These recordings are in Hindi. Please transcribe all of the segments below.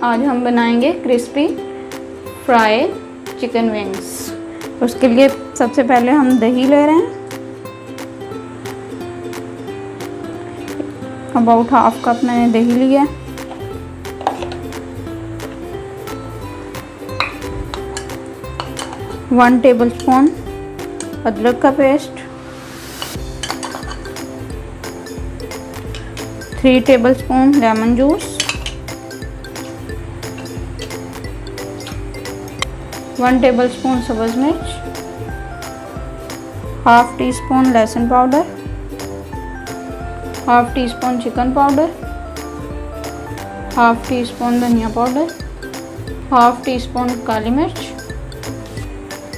आज हम बनाएंगे क्रिस्पी फ्राई चिकन विंग्स। उसके लिए सबसे पहले हम दही ले रहे हैं, अबाउट हाफ कप मैंने दही लिया है। वन टेबलस्पून अदरक का paste, 3 tablespoon lemon juice, 1 tablespoon सब्ज़ मिर्च, हाफ टी स्पून लहसुन powder, half teaspoon chicken powder, half teaspoon धनिया पाउडर, हाफ टी स्पून काली मिर्च,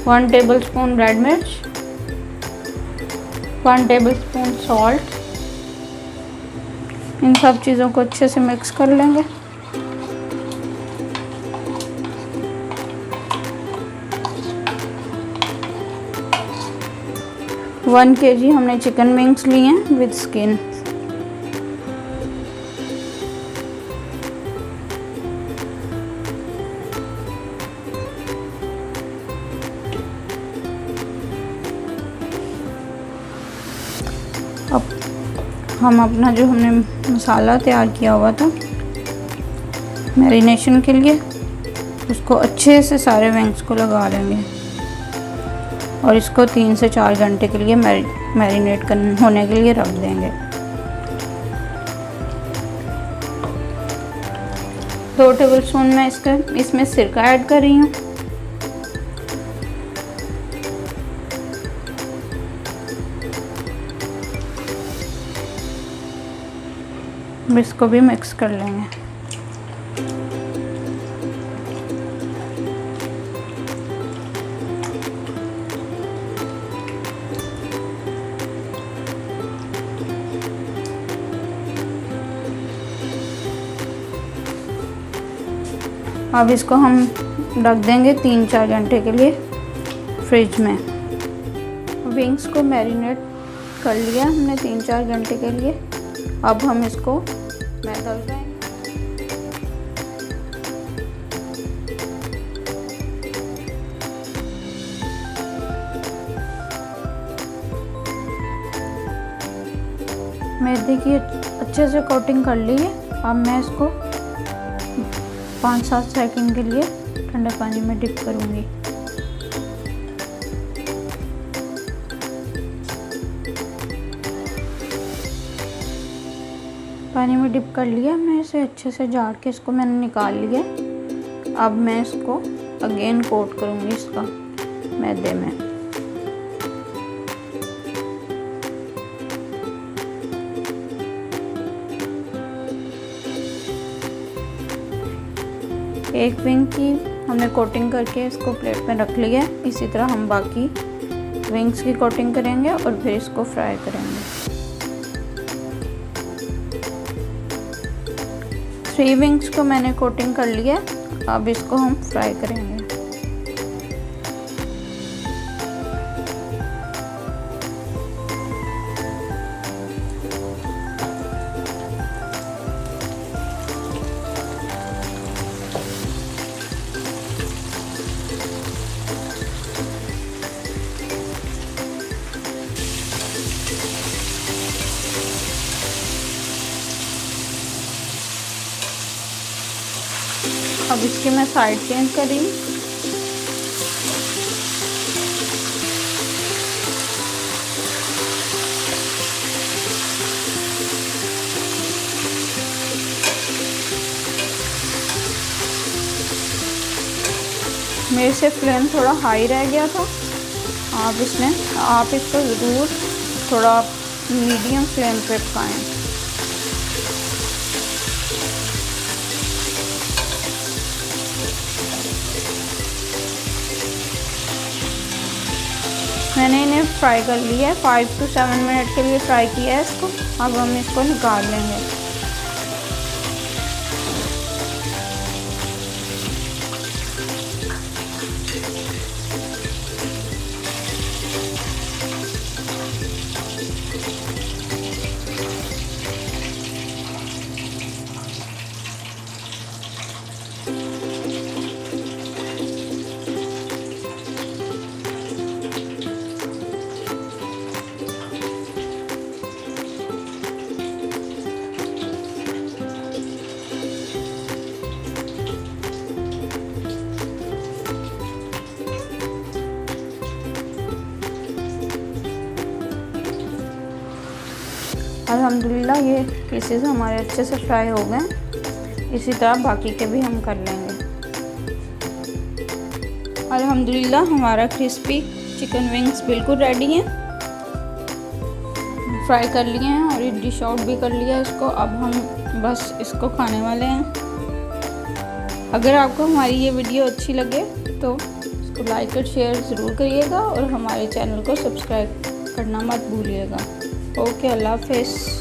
1 टेबलस्पून रेड मिर्च, 1 टेबलस्पून सॉल्ट। इन सब चीज़ों को अच्छे से मिक्स कर लेंगे। वन kg हमने चिकन विंग्स लिए हैं विद स्किन। अब हम अपना जो हमने मसाला तैयार किया हुआ था मैरिनेशन के लिए, उसको अच्छे से सारे विंग्स को लगा लेंगे और इसको 3 से 4 घंटे के लिए मैरिनेट होने के लिए रख देंगे। 2 टेबलस्पून मैं इसमें सिरका ऐड कर रही हूँ। इसको भी मिक्स कर लेंगे। अब इसको हम रख देंगे 3-4 घंटे के लिए फ्रिज में। विंग्स को मैरिनेट कर लिया हमने 3-4 घंटे के लिए। अब हम इसको मैदा लगाएंगे। मैदे की अच्छे से कोटिंग कर ली है। अब मैं इसको 5-7 सेकंड के लिए ठंडे पानी में डिप करूँगी। पानी में डिप कर लिया मैं इसे अच्छे से झाड़ के, इसको मैंने निकाल लिया। अब मैं इसको अगेन कोट करूँगी इसका मैदे में। एक विंग की हमने कोटिंग करके इसको प्लेट में रख लिया। इसी तरह हम बाकी विंग्स की कोटिंग करेंगे और फिर इसको फ्राई करेंगे। 3 विंग्स को मैंने कोटिंग कर लिया। अब इसको हम फ्राई करेंगे। अब इसकी मैं साइड चेंज कर रही हूँ। मेरे से फ्लेम थोड़ा हाई रह गया था। आप इसको ज़रूर थोड़ा मीडियम फ्लेम पे पकाएं। मैंने इन्हें फ्राई कर लिया है। 5 से 7 मिनट के लिए फ्राई किया है इसको। अब हम इसको निकाल लेंगे। अल्हम्दुलिल्लाह ये पीसेस हमारे अच्छे से फ्राई हो गए। इसी तरह बाकी के भी हम कर लेंगे। अल्हम्दुलिल्लाह हमारा क्रिस्पी चिकन विंग्स बिल्कुल रेडी हैं, फ्राई कर लिए हैं और ये डिश आउट भी कर लिया है इसको। अब हम बस इसको खाने वाले हैं। अगर आपको हमारी ये वीडियो अच्छी लगे तो इसको लाइक और शेयर ज़रूर करिएगा और हमारे चैनल को सब्सक्राइब करना मत भूलिएगा। ओके, अल्लाह हाफ़िज़।